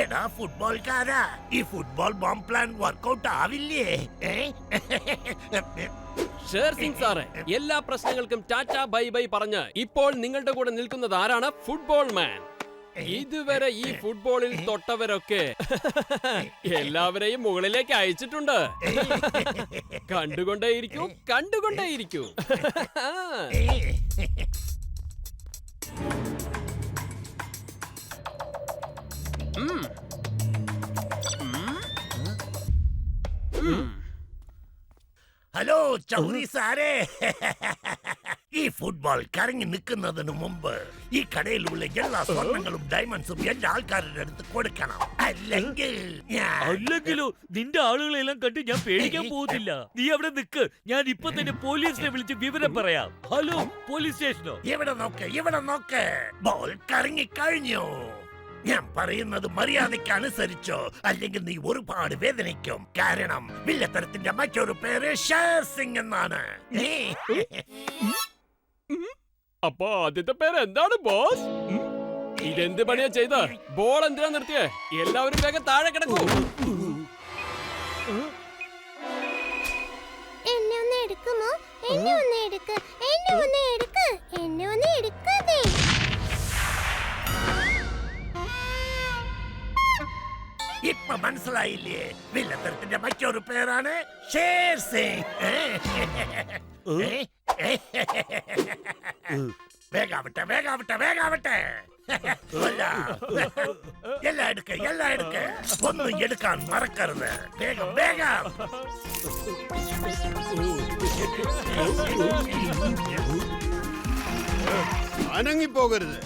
എടാ ഫുട്ബോൾക്കാരാ, ഈ football bomb plan workout Sher? Singh സിംഗ് സാറേ, എല്ലാ പ്രശ്നങ്ങൾക്കും ടാറ്റ ബൈ ബൈ പറഞ്ഞ് ഇപ്പോൾ നിങ്ങളുടെ കൂടെ നിൽക്കുന്നത് ആരാണ്? ഫുട്ബോൾ മാൻ. ഇതുവരെ ഈ ഫുട്ബോളിൽ തൊട്ടവരൊക്കെ എല്ലാവരെയും മുകളിലേക്ക് അയച്ചിട്ടുണ്ട്. കണ്ടുകൊണ്ടേയിരിക്കൂ, കണ്ടുകൊണ്ടേയിരിക്കൂ. ഹലോ ചൗരി സാറേ, ഈ ഫുട്ബോൾ കറങ്ങി നിൽക്കുന്നതിന് മുമ്പ് ഈ കടയിലുള്ള എല്ലാ സ്വർണങ്ങളും ഡയമണ്ട്സും എന്റെ ആൾക്കാരുടെ അടുത്ത് കൊടുക്കണം. അല്ലെങ്കിലോ നിന്റെ ആളുകളെല്ലാം കണ്ട് ഞാൻ പേടിക്കാൻ പോകുന്നില്ല. നീ അവിടെ നിക്ക്, ഞാൻ ഇപ്പൊ തന്നെ പോലീസിനെ വിളിച്ച് വിവരം പറയാം. ഹലോ, പോലീസ് സ്റ്റേഷനോ? ഇവിടെ നോക്ക്, ഇവിടെ നോക്ക്, ബോൾ കറങ്ങി കഴിഞ്ഞു. ഞാൻ പറയുന്നത് മര്യാദയ്ക്ക് അനുസരിച്ചോ, അല്ലെങ്കിൽ നീ ഒരുപാട് വേദനിക്കും. കാരണം വില്ലത്തരത്തിന്റെ മറ്റൊരു പേര് ഷേർ സിംഗ് എന്നാണ്. അപ്പൊ ആദ്യത്തെ പേര് എന്താണ് ബോസ്? ഇതെന്ത് പണിയാ ചെയ്ത? ബോൾ എന്തിനാ നിർത്തിയേ? എല്ലാവരും വേഗം താഴെ കിടക്കൂ. എന്നെ ഒന്ന് എടുക്കുമോ? എന്നെ ഒന്ന് എടുക്ക്, എന്നെ ഒന്ന് എടുക്ക്, എന്നെ ഒന്ന് എടുക്കാതെ. ഇപ്പൊ മനസ്സിലായില്ലേ? വില്ലത്തരത്തിന്റെ മറ്റൊരു പേരാണ് ഷേർ സിംഗ്. വേഗാവട്ടെ, വേഗാവട്ടെ, വേഗാവട്ടെ. എല്ലാം എടുക്ക, എല്ലാം എടുക്ക. ഒന്നും എടുക്കാൻ മറക്കരുത്. വേഗം വേഗം. അനങ്ങിപ്പോകരുത്.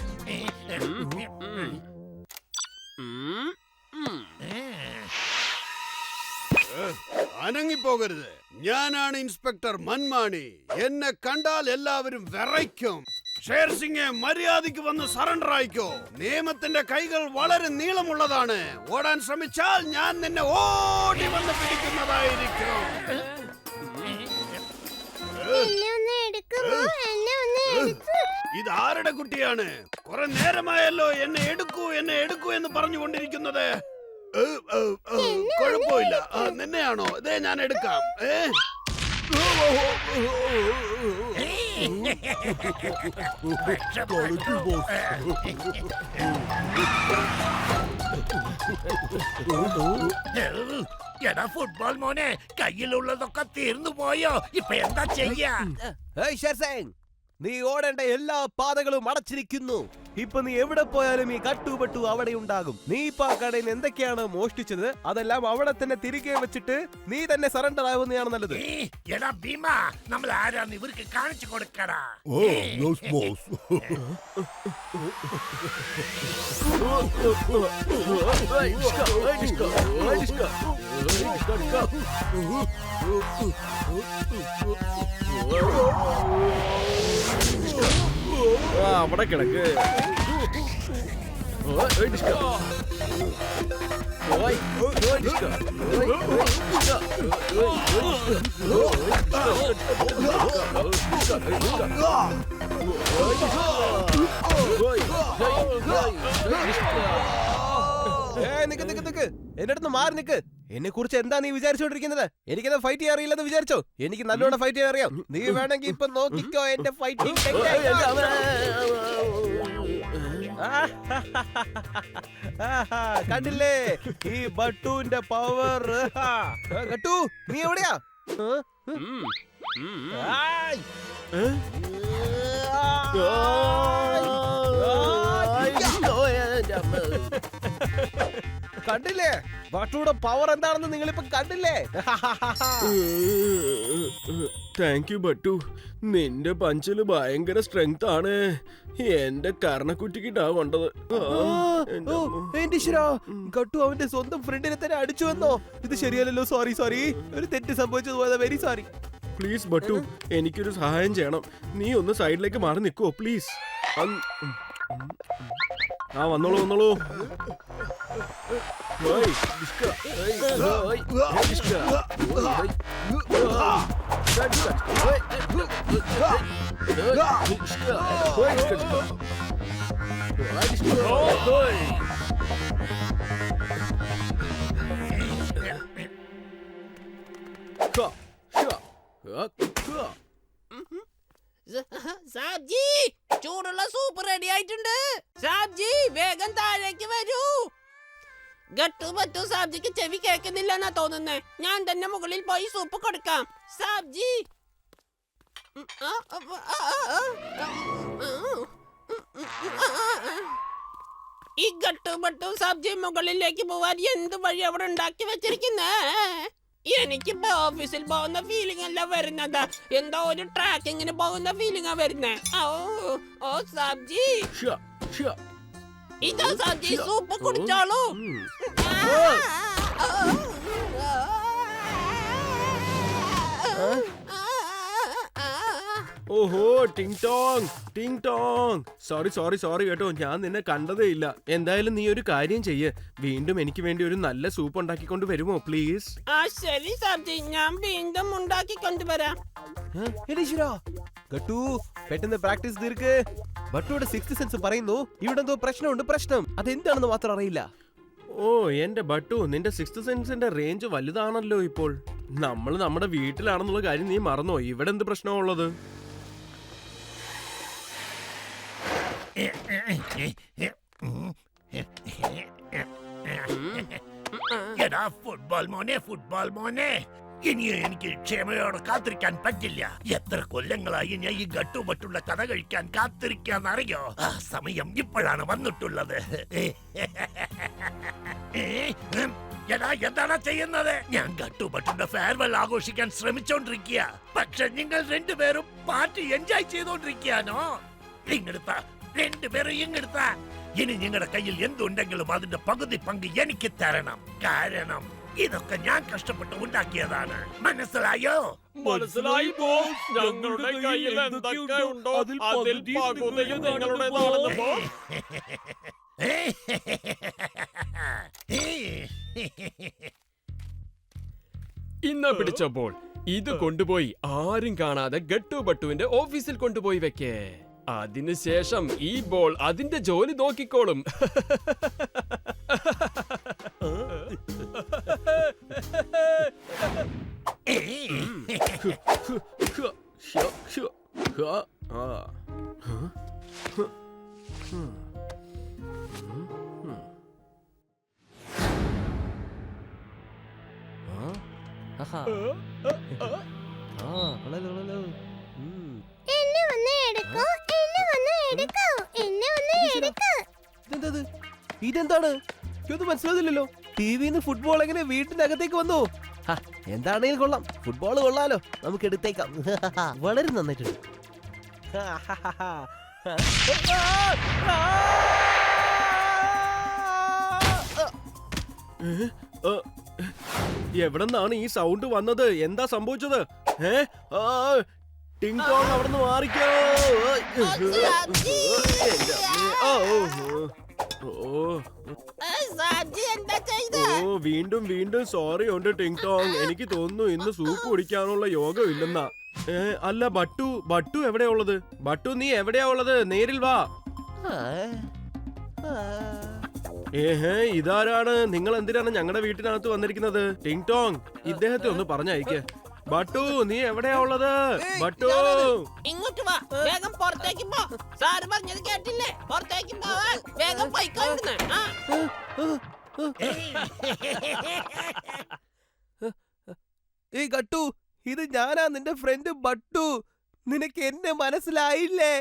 അനങ്ങിപ്പോകരുത്. ഞാനാണ് ഇൻസ്പെക്ടർ മൻമാണി. എന്നെ കണ്ടാൽ എല്ലാവരും വിറയ്ക്കും. ഷേർ സിംഗെ, മര്യാദയ്ക്ക് വന്ന് സറണ്ടർ ആയിക്കോ. നിയമത്തിന്റെ കൈകൾ വളരെ നീളമുള്ളതാണ്. ഓടാൻ ശ്രമിച്ചാൽ ഞാൻ നിന്നെ ഓടി വന്ന് പിടിക്കുന്നതായിരിക്കും. ഇത് ആരുടെ കുട്ടിയാണ്? കുറെ നേരമായല്ലോ എന്നെ എടുക്കൂ, എന്നെ എടുക്കൂ എന്ന് പറഞ്ഞുകൊണ്ടിരിക്കുന്നത്. കുഴപ്പമില്ല, നിന്നെയാണോ? ഇതേ ഞാൻ എടുക്കാം. എടാ ഫുട്ബോൾ മോനെ, കയ്യിലുള്ളതൊക്കെ തീർന്നു പോയോ? ഇപ്പൊ എന്താ ചെയ്യാ? നീ ഓടേണ്ട എല്ലാ പാതകളും അടച്ചിരിക്കുന്നു. ഇപ്പൊ നീ എവിടെ പോയാലും ഈ കട്ടുപെട്ടു അവിടെ ഉണ്ടാകും. നീ ഇപ്പൊ ആ കടയിൽ എന്തൊക്കെയാണ് മോഷ്ടിച്ചത് അതെല്ലാം അവിടെ തന്നെ തിരികെ വെച്ചിട്ട് നീ തന്നെ സറണ്ടർ ആവുന്നതാണ് നല്ലത്. എടാ ഭീമ, നമ്മൾ ആരാന്ന് ഇവർക്ക് കാണിച്ചു കൊടുക്കടാ. അവിടെ കിടക്ക്. എന്റെ അടുത്ത് മാറി നിക്ക്. എന്നെ കുറിച്ച് എന്താ നീ വിചാരിച്ചോണ്ടിരിക്കുന്നത്? എനിക്കത് ഫൈറ്റ് ചെയ്യാൻ അറിയില്ലെന്ന് വിചാരിച്ചോ? എനിക്ക് നല്ലോണം ഫൈറ്റ് ചെയ്യാൻ അറിയാം. നീ വേണമെങ്കിൽ ഇപ്പൊ നോക്കിക്കോ എന്റെ ഫൈറ്റിംഗ്. കണ്ടില്ലേ ഈ ബട്ടുവിന്റെ പവർ? ഗട്ടു, നീ എവിടെയാ? കണ്ടില്ലേ ബട്ടുയുടെ പവർ എന്താണെന്ന് നിങ്ങളിപ്പോ കണ്ടില്ലേ? താങ്ക് യു ബട്ടു, നിന്റെ പഞ്ചില് ഭയങ്കര സ്ട്രെങ്ത് ആണ്. എന്റെ കർണക്കുറ്റിക്കിട്ടാ കൊണ്ടത്. ഗട്ടു അവന്റെ സ്വന്തം ഫ്രണ്ടിനെ തന്നെ അടിച്ചു വന്നോ? ഇത് ശരിയല്ലല്ലോ. സോറി സോറി, ഒരു തെറ്റ് സംഭവിച്ചത് പോലെ. Very sorry. പ്ലീസ് ബട്ടു, എനിക്കൊരു സഹായം ചെയ്യണം. നീ ഒന്ന് സൈഡിലേക്ക് മാറി നിൽക്കുവോ പ്ലീസ്? ആ വന്നോളൂ വന്നോളൂ. ഓയ്, ഡിസ്ക. ഓയ്, ഓയ്, ഡിസ്ക. ഓയ്, ഓയ്. ഡിസ്ക. ഓയ്, ഡിസ്ക. ഓയ്, ഡിസ്ക. ഓയ്, ഡിസ്ക. ഓയ്. ക, ക, ക. സാബ്ജി ചൂടുള്ള സൂപ്പ് റെഡി ആയിട്ടുണ്ട്. സാബ്ജി വേഗം താഴേക്ക് വരൂ. ഗട്ടു പറ്റു സാബ്ജിക്ക് ചെവി കേൾക്കുന്നില്ലെന്നാ തോന്നുന്നേ. ഞാൻ തന്നെ മുകളിൽ പോയി സൂപ്പ് കൊടുക്കാം. സാബ്ജി ഈ ഗട്ടു പട്ടു സാബ്ജി മുകളിലേക്ക് പോവാൻ എന്ത് വഴി അവിടെ ഉണ്ടാക്കി വെച്ചിരിക്കുന്നേ? എനിക്കിപ്പോ ഓഫീസിൽ പോകുന്ന ഫീലിംഗ് അല്ല വരുന്നത്. എന്തോ ഒരു ട്രാക്കിങ്ങിന് പോകുന്ന ഫീലിംഗാ വരുന്നേ. ഓ സാബ്ജി, ഇതാ സാബ്ജി സൂപ്പ് കുടിച്ചോളൂ. ഓഹോ, ടിങ് ടോങ്, ടിങ് ടോങ്. സോറി സോറി സോറി കേട്ടോ, ഞാൻ നിന്നെ കണ്ടതേ ഇല്ല. എന്തായാലും നീ ഒരു കാര്യം ചെയ്യ്, വീണ്ടും എനിക്ക് വേണ്ടി ഒരു നല്ല സൂപ്പ് ഉണ്ടാക്കിക്കൊണ്ട് വരുമോ പ്ലീസ്? ശരി സാബ്ജി, ഞാൻ വീണ്ടും ഉണ്ടാക്കി കൊണ്ടുവരാം. ഗട്ടു പെട്ടെന്ന് പ്രാക്ടീസ് തീർക്ക്. ബട്ടുവിടെ 6th സെൻസ് പറയുന്നു ഇവിടെ എന്തോ പ്രശ്നമുണ്ട്. പ്രശ്നം അതെന്താണെന്ന് മാത്രം അറിയില്ല. ഓ എന്റെ ബട്ടു, നിന്റെ 6th സെൻസിന്റെ റേഞ്ച് വലുതാണല്ലോ ഇപ്പോൾ. നമ്മൾ നമ്മുടെ വീട്ടിലാണെന്നുള്ള കാര്യം നീ മറന്നോ? ഇവിടെ എന്ത് പ്രശ്നമുള്ളത്? എടാ ഫുട്ബോൾ മോനെ, ഫുട്ബോൾ മോനെ, ഇനിയും എനിക്ക് ക്ഷമയോടെ കാത്തിരിക്കാൻ പറ്റില്ല. എത്ര കൊല്ലങ്ങളായി ഞാൻ ഈ ഗട്ടുപട്ടുള്ള കഥ കഴിക്കാൻ കാത്തിരിക്കാന്നറിയോ? ആ സമയം ഇപ്പോഴാണ് വന്നിട്ടുള്ളത്. എടാ എന്താണ് ചെയ്യുന്നത്? ഞാൻ ഗട്ടുപട്ടുള്ള ഫെയർവെൽ ആഘോഷിക്കാൻ ശ്രമിച്ചോണ്ടിരിക്കുക. പക്ഷെ നിങ്ങൾ രണ്ടുപേരും പാർട്ടി എൻജോയ് ചെയ്തോണ്ടിരിക്കാനോ? ഇങ്ങെടുത്ത രണ്ടുപേരും ഇങ്ങെടുത്ത. ഇനി നിങ്ങളുടെ കയ്യിൽ എന്തുണ്ടെങ്കിലും അതിന്റെ പകുതി പങ്ക് എനിക്ക് തരണം. കാരണം ഇതൊക്കെ ഞാൻ കഷ്ടപ്പെട്ട് ഉണ്ടാക്കിയതാണ്. മനസ്സിലായോ? മനസ്സിലായി ബോസ്. ഞങ്ങളുടെ കയ്യിൽ എന്തൊക്കെ ഉണ്ടോ അതിൽ പകുതിയും നിങ്ങളുടേതാണെന്ന് ബോസ്. ഇന്ന് പിടിച്ചപ്പോൾ ഇത് കൊണ്ടുപോയി ആരും കാണാതെ ഗട്ടു ബട്ടുവിന്റെ ഓഫീസിൽ കൊണ്ടുപോയി വെക്കേ. അതിനുശേഷം ഈ ബോൾ അതിന്റെ ജോലി നോക്കിക്കോളും. എന്നെ ഒന്ന് എടുക്കൂ, എന്നെ ഒന്ന് എടുക്കൂ, എന്നെ ഒന്ന് എടുക്കൂ. ഇതെന്താണ്? ഇതൊന്നും മനസ്സിലാവുന്നില്ലല്ലോ. ടിവിന്ന് ഫുട്ബോൾ എങ്ങനെ വീട്ടിനകത്തേക്ക് വന്നു? എന്താണെങ്കിലും കൊള്ളാം, ഫുട്ബോൾ കൊള്ളാലോ, നമുക്ക് എടുത്തേക്കാം. വളരെ നന്നായിട്ടുണ്ട്. എവിടെന്നാണ് ഈ സൗണ്ട് വന്നത്? എന്താ സംഭവിച്ചത്? ടിങ് ടോങ് അവിടുന്ന് മാറിക്കോ. ഓ വീണ്ടും വീണ്ടും സോറി ഉണ്ട് ടിങ് ടോങ്. എനിക്ക് തോന്നുന്നു ഇന്ന് സൂപ്പ് കുടിക്കാനുള്ള യോഗം ഇല്ലെന്നാ. അല്ല ബട്ടു, ബട്ടു എവിടെയാ ഉള്ളത്? ബട്ടു നീ എവിടെയാ ഉള്ളത്? നേരിൽ വാ. ഇതാരാണ്? നിങ്ങൾ എന്തിനാണ് ഞങ്ങളുടെ വീട്ടിനകത്ത് വന്നിരിക്കുന്നത്? ടിങ് ടോങ്, ഇദ്ദേഹത്തെ ഒന്ന് പറഞ്ഞയക്ക്. ബട്ടു നീ എവിടെയാ ഉള്ളത്? ബട്ടു ഇങ്ങോട്ട് വാ, വേഗം പുറത്തേക്ക് പോ. സാറ് പറഞ്ഞത് കേട്ടില്ലേ? പുറത്തേക്ക് പോവാൻ വേഗം പോയിക്കൊണ്ടിരുന്നു. ഏയ് ഗട്ടു, ഇത് ഞാനാ നിന്റെ ഫ്രണ്ട് ബട്ടു. നിനക്ക് എന്നെ മനസ്സിലായില്ലേ?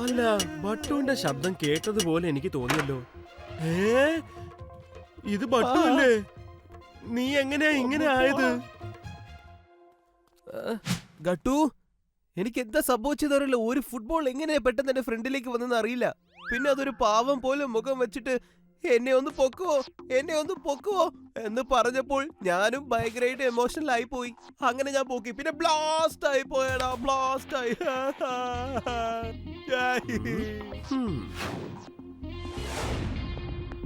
അല്ല, ബട്ടുവിന്റെ ശബ്ദം കേട്ടതുപോലെ എനിക്ക് തോന്നിയല്ലോ. ഇത് ബട്ടു അല്ലേ? നീ എങ്ങനെയാ ഇങ്ങനെ ആയത്? ഗട്ടു, എനിക്ക് എന്താ സംഭവിച്ചതറിയില്ല. ഒരു ഫുട്ബോൾ എങ്ങനെയാ പെട്ടെന്ന് എന്റെ ഫ്രണ്ടിലേക്ക് വന്നെന്ന് അറിയില്ല. പിന്നെ അതൊരു പാവം പോലെ മുഖം വെച്ചിട്ട് എന്നെ ഒന്ന് പൊക്കുവോ, എന്നെ ഒന്ന് പൊക്കുവോ എന്ന് പറഞ്ഞപ്പോൾ ഞാനും ഭയങ്കരമായിട്ട് എമോഷണൽ ആയി പോയി. അങ്ങനെ ഞാൻ പൊക്കി, പിന്നെ ബ്ലാസ്റ്റ് ആയി പോയടാ, ബ്ലാസ്റ്റ് ആയി.